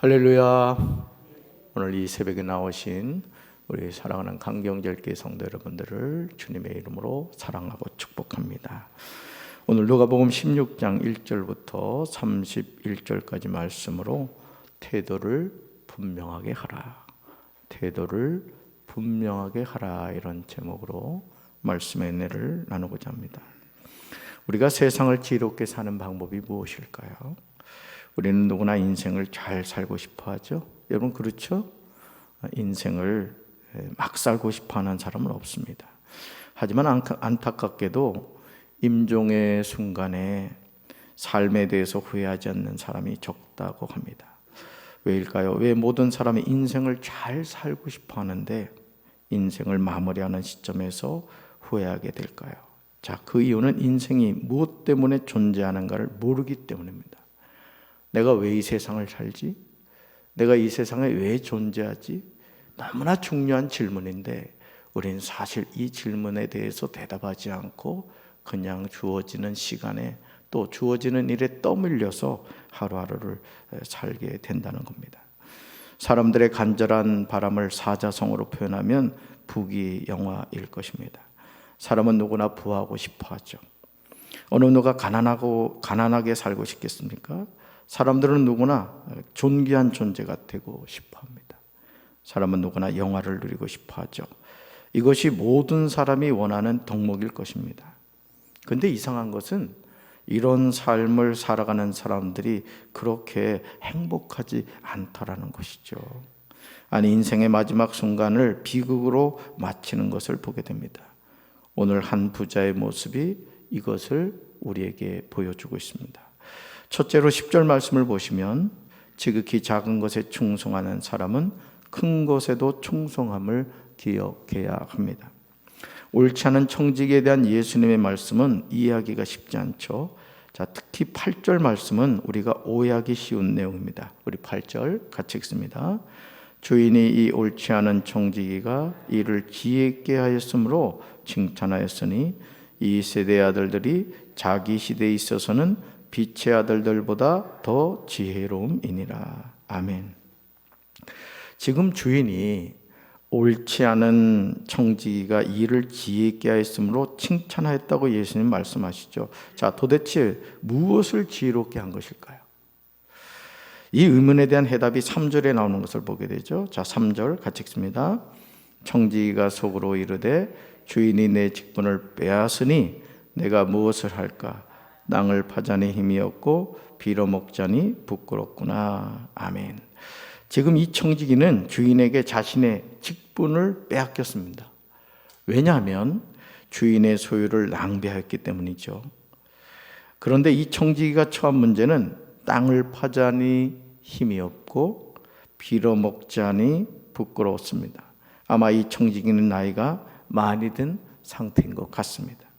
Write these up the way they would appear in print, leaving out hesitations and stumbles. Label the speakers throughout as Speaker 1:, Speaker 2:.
Speaker 1: 할렐루야. 오늘 이 새벽에 나오신 우리 사랑하는 강경절개 성도 여러분들을 주님의 이름으로 사랑하고 축복합니다. 오늘 누가복음 16장 1절부터 31절까지 말씀으로 태도를 분명하게 하라, 태도를 분명하게 하라, 이런 제목으로 말씀의 은혜를 나누고자 합니다. 우리가 세상을 지혜롭게 사는 방법이 무엇일까요? 우리는 누구나 인생을 잘 살고 싶어 하죠. 여러분 그렇죠? 인생을 막 살고 싶어 하는 사람은 없습니다. 하지만 안타깝게도 임종의 순간에 삶에 대해서 후회하지 않는 사람이 적다고 합니다. 왜일까요? 왜 모든 사람이 인생을 잘 살고 싶어 하는데 인생을 마무리하는 시점에서 후회하게 될까요? 자, 그 이유는 인생이 무엇 때문에 존재하는가를 모르기 때문입니다. 내가 왜 이 세상을 살지? 내가 이 세상에 왜 존재하지? 너무나 중요한 질문인데 우리는 사실 이 질문에 대해서 대답하지 않고 그냥 주어지는 시간에 또 주어지는 일에 떠밀려서 하루하루를 살게 된다는 겁니다. 사람들의 간절한 바람을 사자성어로 표현하면 부귀영화일 것입니다. 사람은 누구나 부하고 싶어 하죠. 어느 누가 가난하게 살고 싶겠습니까? 사람들은 누구나 존귀한 존재가 되고 싶어 합니다. 사람은 누구나 영화를 누리고 싶어 하죠. 이것이 모든 사람이 원하는 덕목일 것입니다. 그런데 이상한 것은 이런 삶을 살아가는 사람들이 그렇게 행복하지 않다라는 것이죠. 아니, 인생의 마지막 순간을 비극으로 마치는 것을 보게 됩니다. 오늘 한 부자의 모습이 이것을 우리에게 보여주고 있습니다. 첫째로 10절 말씀을 보시면 지극히 작은 것에 충성하는 사람은 큰 것에도 충성함을 기억해야 합니다. 옳지 않은 청지기에 대한 예수님의 말씀은 이해하기가 쉽지 않죠. 자, 특히 8절 말씀은 우리가 오해하기 쉬운 내용입니다. 우리 8절 같이 읽습니다. 주인이 이 옳지 않은 청지기가 이를 지혜 있게 하였으므로 칭찬하였으니 이 세대의 아들들이 자기 시대에 있어서는 빛의 아들들보다 더 지혜로움이니라. 아멘. 지금 주인이 옳지 않은 청지기가 이를 지혜 있게 하였으므로 칭찬하였다고 예수님 말씀하시죠. 자, 도대체 무엇을 지혜롭게 한 것일까요? 이 의문에 대한 해답이 3절에 나오는 것을 보게 되죠. 자, 3절 같이 읽습니다. 청지기가 속으로 이르되 주인이 내 직분을 빼앗으니 내가 무엇을 할까? 낭을 파자니 힘이 없고 빌어먹자니 부끄럽구나. 아멘. 지금 이 청지기는 주인에게 자신의 직분을 빼앗겼습니다. 왜냐하면 주인의 소유를 낭비하였기 때문이죠. 그런데 이 청지기가 처한 문제는 땅을 파자니 힘이 없고 빌어먹자니 부끄러웠습니다. 아마 이 청지기는 나이가 많이 든 상태인 것 같습니다.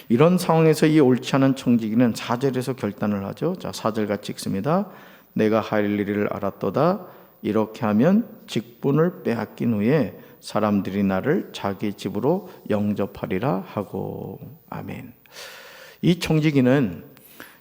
Speaker 1: 이런 상황에서 이 옳지 않은 청지기는 4절에서 결단을 하죠. 자, 4절 같이 읽습니다. 내가 할 일을 알았도다. 이렇게 하면 직분을 빼앗긴 후에 사람들이 나를 자기 집으로 영접하리라 하고. 아멘. 이 청지기는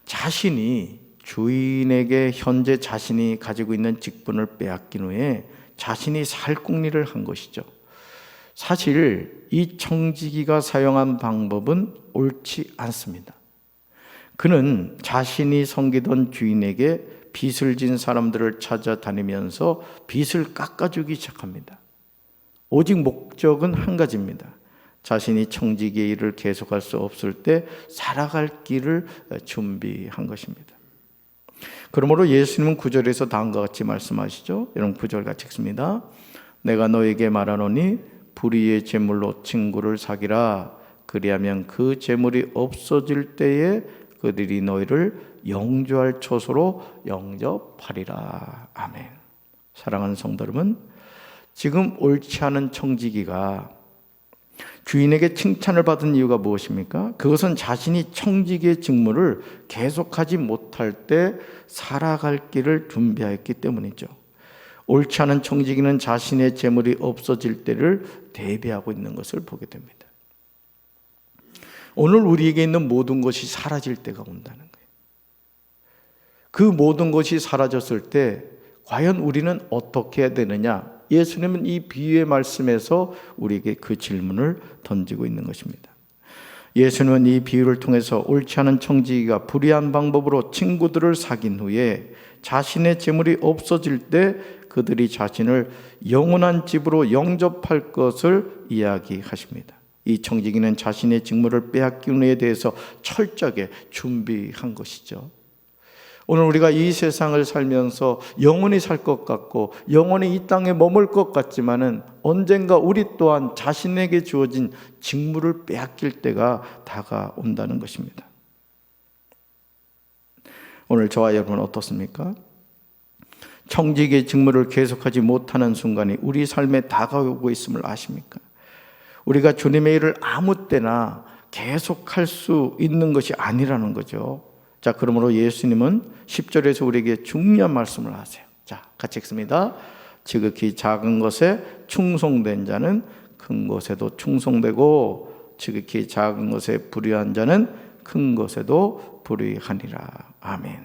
Speaker 1: 자신이 주인에게 현재 자신이 가지고 있는 직분을 빼앗긴 후에 자신이 살궁리를 한 것이죠. 사실 이 청지기가 사용한 방법은 옳지 않습니다. 그는 자신이 섬기던 주인에게 빚을 진 사람들을 찾아다니면서 빚을 깎아주기 시작합니다. 오직 목적은 한 가지입니다. 자신이 청지기의 일을 계속할 수 없을 때 살아갈 길을 준비한 것입니다. 그러므로 예수님은 9절에서 다음과 같이 말씀하시죠. 여러분 9절 같이 읽습니다. 내가 너에게 말하노니 불의의 제물로 친구를 사귀라. 그리하면 그 제물이 없어질 때에 그들이 너희를 영주할 처소로 영접하리라. 아멘. 사랑하는 성도 여러분, 지금 옳지 않은 청지기가 주인에게 칭찬을 받은 이유가 무엇입니까? 그것은 자신이 청지기의 직무를 계속하지 못할 때 살아갈 길을 준비하였기 때문이죠. 옳지 않은 청지기는 자신의 재물이 없어질 때를 대비하고 있는 것을 보게 됩니다. 오늘 우리에게 있는 모든 것이 사라질 때가 온다는 거예요. 그 모든 것이 사라졌을 때 과연 우리는 어떻게 해야 되느냐? 예수님은 이 비유의 말씀에서 우리에게 그 질문을 던지고 있는 것입니다. 예수님은 이 비유를 통해서 옳지 않은 청지기가 불의한 방법으로 친구들을 사귄 후에 자신의 재물이 없어질 때 그들이 자신을 영원한 집으로 영접할 것을 이야기하십니다. 이 청지기는 자신의 직무를 빼앗긴 후에 대해서 철저하게 준비한 것이죠. 오늘 우리가 이 세상을 살면서 영원히 살 것 같고 영원히 이 땅에 머물 것 같지만은 언젠가 우리 또한 자신에게 주어진 직무를 빼앗길 때가 다가온다는 것입니다. 오늘 저와 여러분 어떻습니까? 청지기의 직무를 계속하지 못하는 순간이 우리 삶에 다가오고 있음을 아십니까? 우리가 주님의 일을 아무 때나 계속할 수 있는 것이 아니라는 거죠. 자, 그러므로 예수님은 10절에서 우리에게 중요한 말씀을 하세요. 자, 같이 읽습니다. 지극히 작은 것에 충성된 자는 큰 것에도 충성되고 지극히 작은 것에 불의한 자는 큰 것에도 불의하니라. 아멘.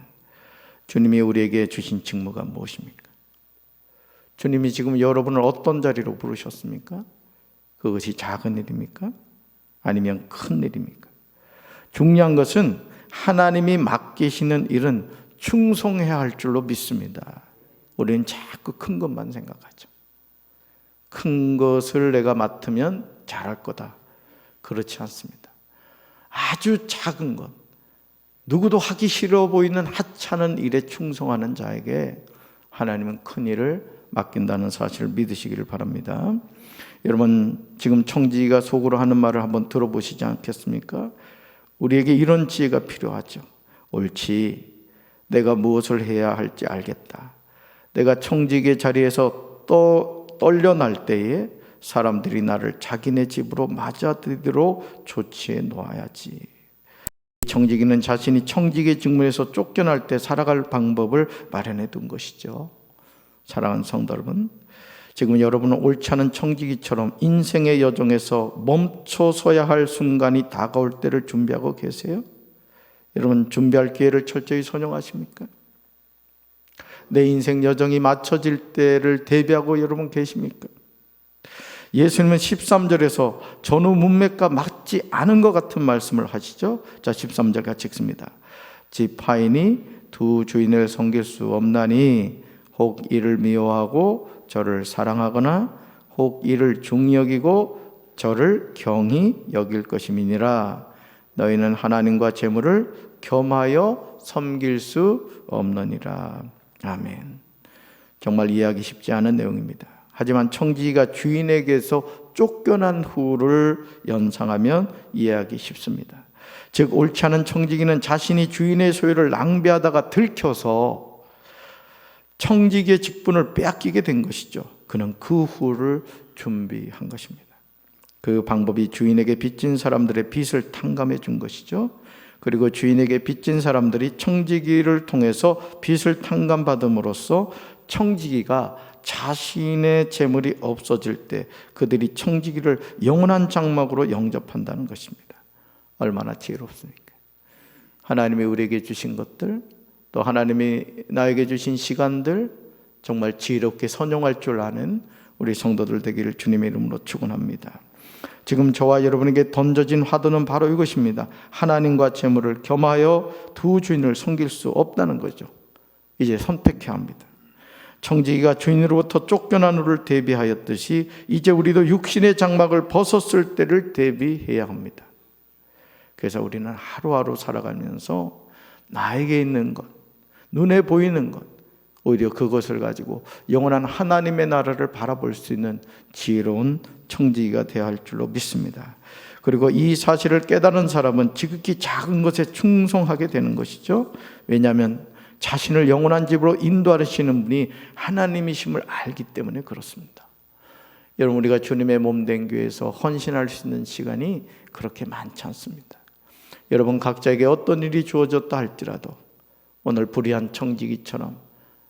Speaker 1: 주님이 우리에게 주신 직무가 무엇입니까? 주님이 지금 여러분을 어떤 자리로 부르셨습니까? 그것이 작은 일입니까? 아니면 큰 일입니까? 중요한 것은 하나님이 맡기시는 일은 충성해야 할 줄로 믿습니다. 우리는 자꾸 큰 것만 생각하죠. 큰 것을 내가 맡으면 잘할 거다. 그렇지 않습니다. 아주 작은 것, 누구도 하기 싫어 보이는 하찮은 일에 충성하는 자에게 하나님은 큰 일을 맡긴다는 사실을 믿으시기를 바랍니다. 여러분, 지금 청지기가 속으로 하는 말을 한번 들어보시지 않겠습니까? 우리에게 이런 지혜가 필요하죠. 옳지, 내가 무엇을 해야 할지 알겠다. 내가 청지기의 자리에서 떨려날 때에 사람들이 나를 자기네 집으로 맞아들이도록 조치해 놓아야지. 청지기는 자신이 청지기의 직무에서 쫓겨날 때 살아갈 방법을 마련해 둔 것이죠. 사랑하는 성도 여러분, 지금 여러분은 옳지 않은 청지기처럼 인생의 여정에서 멈춰서야 할 순간이 다가올 때를 준비하고 계세요? 여러분, 준비할 기회를 철저히 선용하십니까? 내 인생 여정이 맞춰질 때를 대비하고 여러분 계십니까? 예수님은 13절에서 전후 문맥과 맞지 않은 것 같은 말씀을 하시죠. 자, 13절 같이 읽습니다. 지파인이 두 주인을 섬길 수 없나니 혹 이를 미워하고 저를 사랑하거나 혹 이를 중히 여기고 저를 경히 여길 것임이니라. 너희는 하나님과 재물을 겸하여 섬길 수 없느니라. 아멘. 정말 이해하기 쉽지 않은 내용입니다. 하지만 청지기가 주인에게서 쫓겨난 후를 연상하면 이해하기 쉽습니다. 즉, 옳지 않은 청지기는 자신이 주인의 소유를 낭비하다가 들켜서 청지기의 직분을 빼앗기게 된 것이죠. 그는 그 후를 준비한 것입니다. 그 방법이 주인에게 빚진 사람들의 빚을 탕감해 준 것이죠. 그리고 주인에게 빚진 사람들이 청지기를 통해서 빚을 탕감받음으로써 청지기가 자신의 재물이 없어질 때 그들이 청지기를 영원한 장막으로 영접한다는 것입니다. 얼마나 지혜롭습니까? 하나님이 우리에게 주신 것들, 또 하나님이 나에게 주신 시간들 정말 지혜롭게 선용할 줄 아는 우리 성도들 되기를 주님의 이름으로 축원합니다. 지금 저와 여러분에게 던져진 화두는 바로 이것입니다. 하나님과 재물을 겸하여 두 주인을 섬길 수 없다는 거죠. 이제 선택해야 합니다. 청지기가 주인으로부터 쫓겨난 후를 대비하였듯이 이제 우리도 육신의 장막을 벗었을 때를 대비해야 합니다. 그래서 우리는 하루하루 살아가면서 나에게 있는 것, 눈에 보이는 것, 오히려 그것을 가지고 영원한 하나님의 나라를 바라볼 수 있는 지혜로운 청지기가 되어야 할 줄로 믿습니다. 그리고 이 사실을 깨달은 사람은 지극히 작은 것에 충성하게 되는 것이죠. 왜냐하면 자신을 영원한 집으로 인도하시는 분이 하나님이심을 알기 때문에 그렇습니다. 여러분, 우리가 주님의 몸된 교회에서 헌신할 수 있는 시간이 그렇게 많지 않습니다. 여러분 각자에게 어떤 일이 주어졌다 할지라도 오늘 불의한 청지기처럼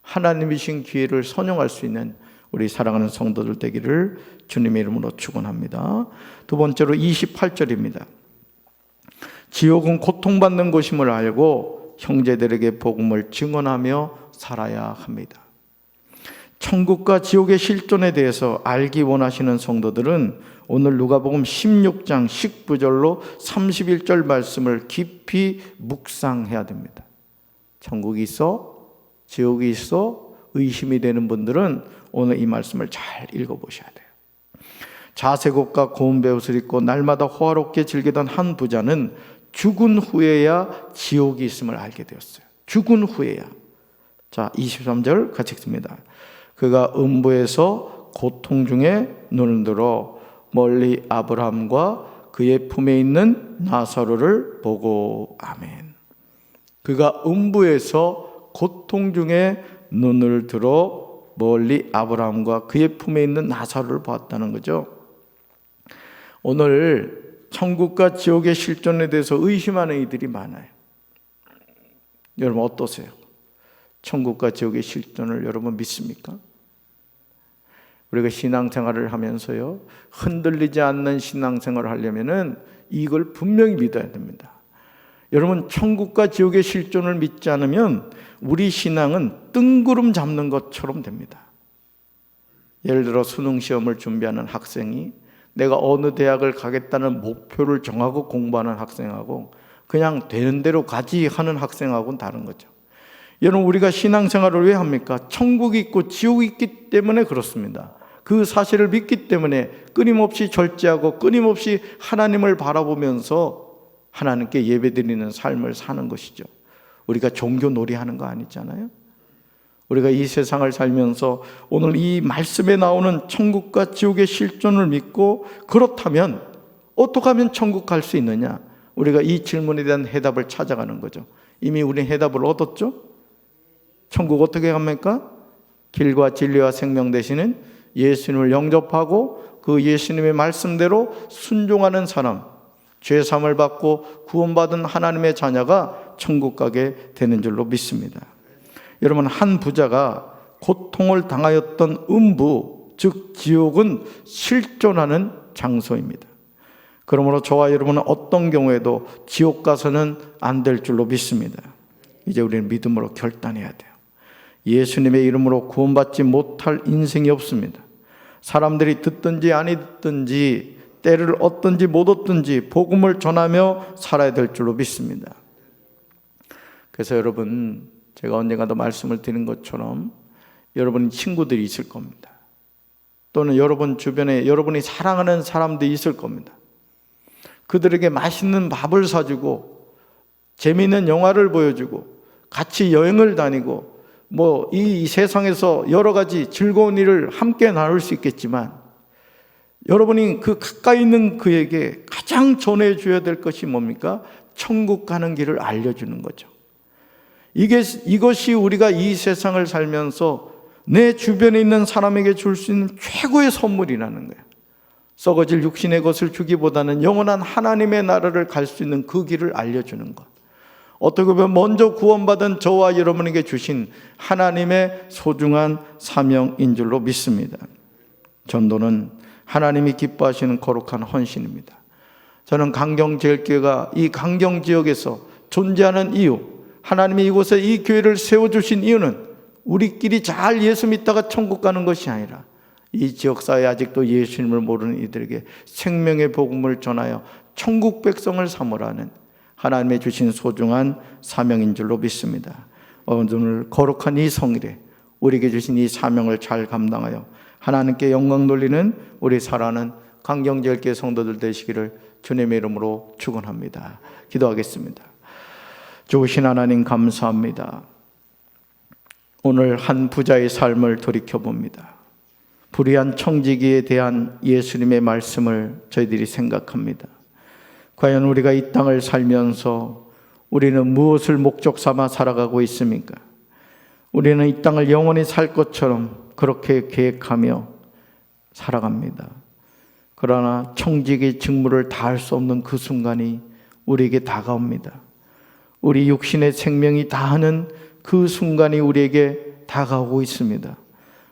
Speaker 1: 하나님이신 기회를 선용할 수 있는 우리 사랑하는 성도들 되기를 주님의 이름으로 축원합니다. 두 번째로 28절입니다. 지옥은 고통받는 곳임을 알고 형제들에게 복음을 증언하며 살아야 합니다. 천국과 지옥의 실존에 대해서 알기 원하시는 성도들은 오늘 누가복음 16장 19절로 31절 말씀을 깊이 묵상해야 됩니다. 천국이 있어? 지옥이 있어? 의심이 되는 분들은 오늘 이 말씀을 잘 읽어보셔야 돼요. 자색옷과 고운 베옷을 입고 날마다 호화롭게 즐기던 한 부자는 죽은 후에야 지옥이 있음을 알게 되었어요. 죽은 후에야. 자, 23절 같이 읽습니다. 그가 음부에서 고통 중에 눈을 들어 멀리 아브라함과 그의 품에 있는 나사로를 보고. 아멘. 그가 음부에서 고통 중에 눈을 들어 멀리 아브라함과 그의 품에 있는 나사로를 보았다는 거죠. 오늘 천국과 지옥의 실존에 대해서 의심하는 이들이 많아요. 여러분 어떠세요? 천국과 지옥의 실존을 여러분 믿습니까? 우리가 신앙생활을 하면서요, 흔들리지 않는 신앙생활을 하려면은 이걸 분명히 믿어야 됩니다. 여러분, 천국과 지옥의 실존을 믿지 않으면 우리 신앙은 뜬구름 잡는 것처럼 됩니다. 예를 들어 수능 시험을 준비하는 학생이 내가 어느 대학을 가겠다는 목표를 정하고 공부하는 학생하고 그냥 되는 대로 가지 하는 학생하고는 다른 거죠. 여러분, 우리가 신앙생활을 왜 합니까? 천국이 있고 지옥이 있기 때문에 그렇습니다. 그 사실을 믿기 때문에 끊임없이 절제하고 끊임없이 하나님을 바라보면서 하나님께 예배드리는 삶을 사는 것이죠. 우리가 종교 놀이하는 거 아니잖아요. 우리가 이 세상을 살면서 오늘 이 말씀에 나오는 천국과 지옥의 실존을 믿고 그렇다면 어떻게 하면 천국 갈 수 있느냐? 우리가 이 질문에 대한 해답을 찾아가는 거죠. 이미 우리는 해답을 얻었죠. 천국 어떻게 갑니까? 길과 진리와 생명 되시는 예수님을 영접하고 그 예수님의 말씀대로 순종하는 사람, 죄사함을 받고 구원받은 하나님의 자녀가 천국 가게 되는 줄로 믿습니다. 여러분, 한 부자가 고통을 당하였던 음부, 즉 지옥은 실존하는 장소입니다. 그러므로 저와 여러분은 어떤 경우에도 지옥 가서는 안 될 줄로 믿습니다. 이제 우리는 믿음으로 결단해야 돼요. 예수님의 이름으로 구원받지 못할 인생이 없습니다. 사람들이 듣든지 아니 듣든지 때를 얻든지 못 얻든지 복음을 전하며 살아야 될 줄로 믿습니다. 그래서 여러분, 제가 언젠가도 말씀을 드린 것처럼 여러분 친구들이 있을 겁니다. 또는 여러분 주변에 여러분이 사랑하는 사람들이 있을 겁니다. 그들에게 맛있는 밥을 사주고 재미있는 영화를 보여주고 같이 여행을 다니고 이 세상에서 여러 가지 즐거운 일을 함께 나눌 수 있겠지만 여러분이 그 가까이 있는 그에게 가장 전해줘야 될 것이 뭡니까? 천국 가는 길을 알려주는 거죠. 이것이 우리가 이 세상을 살면서 내 주변에 있는 사람에게 줄 수 있는 최고의 선물이라는 거예요. 썩어질 육신의 것을 주기보다는 영원한 하나님의 나라를 갈 수 있는 그 길을 알려주는 것. 어떻게 보면 먼저 구원받은 저와 여러분에게 주신 하나님의 소중한 사명인 줄로 믿습니다. 전도는 하나님이 기뻐하시는 거룩한 헌신입니다. 저는 강경제일교회가 이 강경지역에서 존재하는 이유, 하나님이 이곳에 이 교회를 세워주신 이유는 우리끼리 잘 예수 믿다가 천국 가는 것이 아니라 이 지역사회에 아직도 예수님을 모르는 이들에게 생명의 복음을 전하여 천국 백성을 삼으라는 하나님의 주신 소중한 사명인 줄로 믿습니다. 오늘 거룩한 이 성일에 우리에게 주신 이 사명을 잘 감당하여 하나님께 영광 돌리는 우리 사랑하는 강경제일교회 성도들 되시기를 주님의 이름으로 축원합니다. 기도하겠습니다. 좋으신 하나님 감사합니다. 오늘 한 부자의 삶을 돌이켜봅니다. 불의한 청지기에 대한 예수님의 말씀을 저희들이 생각합니다. 과연 우리가 이 땅을 살면서 우리는 무엇을 목적 삼아 살아가고 있습니까? 우리는 이 땅을 영원히 살 것처럼 그렇게 계획하며 살아갑니다. 그러나 청지기 직무를 다할 수 없는 그 순간이 우리에게 다가옵니다. 우리 육신의 생명이 다하는 그 순간이 우리에게 다가오고 있습니다.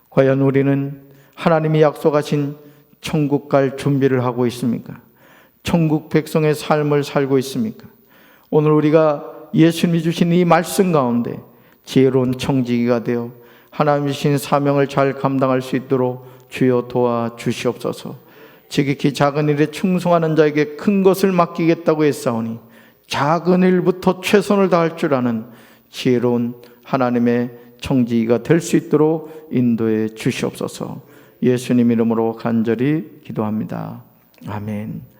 Speaker 1: 과연 우리는 하나님이 약속하신 천국 갈 준비를 하고 있습니까? 천국 백성의 삶을 살고 있습니까? 오늘 우리가 예수님이 주신 이 말씀 가운데 지혜로운 청지기가 되어 하나님이신 사명을 잘 감당할 수 있도록 주여 도와주시옵소서. 지극히 작은 일에 충성하는 자에게 큰 것을 맡기겠다고 했사오니 작은 일부터 최선을 다할 줄 아는 지혜로운 하나님의 청지기가 될 수 있도록 인도해 주시옵소서. 예수님 이름으로 간절히 기도합니다. 아멘.